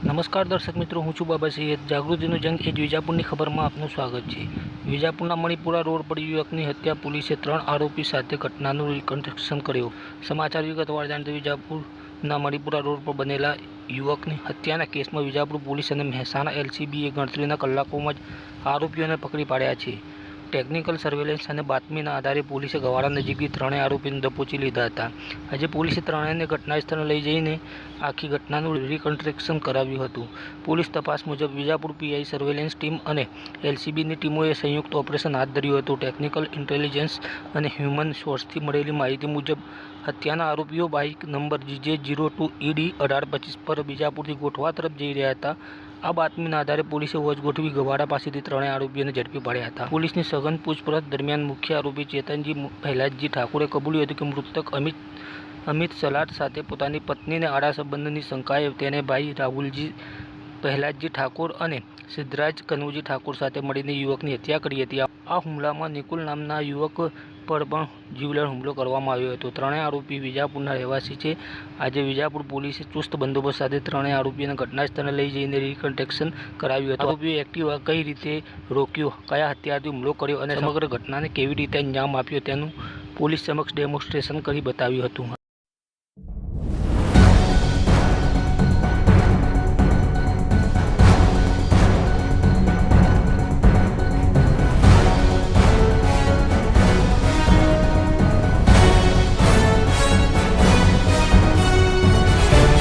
નમસ્કાર દર્શક મિત્રો, હું છું બાબા સૈયદ. જાગૃતિનો જંગ એ જ વિજાપુરની ખબરમાં આપનું સ્વાગત છે. વિજાપુરના મણિપુરા રોડ પર યુવકની હત્યા. પોલીસે 3 આરોપી સાથે ઘટનાનું રિકન્સ્ટ્રક્શન કર્યું. સમાચાર વિગતવાર જાણતા વિજાપુરના મણિપુરા રોડ પર બનેલા યુવકની હત્યાના કેસમાં વિજાપુર પોલીસ અને મહેસાણા એલસીબીએ ગણતરીના કલાકોમાં જ આરોપીઓને પકડી પાડ્યા છે. ટેકનિકલ સર્વેલન્સ અને બાતમીના આધારે પોલીસે ગવાડા નજીકથી 3 આરોપીને દબોચી લીધા હતા. આજે પોલીસે 3ને ઘટના સ્થળે લઈ જઈને આખી ઘટનાનું રિકન્સ્ટ્રક્શન કરાવ્યું હતું. પોલીસ તપાસ મુજબ વિજાપુર પીઆઈ સર્વેલન્સ ટીમ અને એલસીબીની ટીમોએ સંયુક્ત ઓપરેશન હાથ ધર્યું હતું. ટેકનિકલ ઇન્ટેલિજન્સ અને હ્યુમન સોર્સથી મળેલી માહિતી મુજબ હત્યાના આરોપીઓ બાઇક નંબર GJ02ED1825 પર વિજાપુરથી ગોઠવા તરફ જઈ રહ્યા હતા. આ બાતમીના આધારે પોલીસે વોચ ગોઠવી ગવાડા પાસેથી 3 આરોપીઓને ઝડપી પાડ્યા હતા. પોલીસની સઘન પૂછપરછ દરમિયાન મુખ્ય આરોપી ચેતનજી પ્રહલાદજી ઠાકુરે કબૂલ્યું હતું કે મૃતક અમિત સલાટ સાથે પોતાની પત્નીને આડા સંબંધની શંકાએ તેને ભાઈ રાહુલજી પ્રહલાદજી ઠાકોર અને સિદ્ધરાજ કનુજી ઠાકોર સાથે મળીને યુવકની હત્યા કરી હતી. આ હુમલામાં નિકુલ નામના યુવક પર પણ જીવલેણ હુમલો કરવામાં આવ્યો હતો. 3 આરોપી વિજાપુરના રહેવાસી છે. આજે વિજાપુર પોલીસે ચુસ્ત બંદોબસ્ત સાથે 3 આરોપીઓને ઘટના સ્થળે લઈ જઈને રિકન્સ્ટ્રક્શન કરાવ્યું હતું. આરોપીઓ એક્ટિવા કઈ રીતે રોક્યો, કયા હથિયારથી હુમલો કર્યો અને સમગ્ર ઘટનાને કેવી રીતે અંજામ આપ્યો તેનું પોલીસ સમક્ષ ડેમોન્સ્ટ્રેશન કરી બતાવ્યું હતું.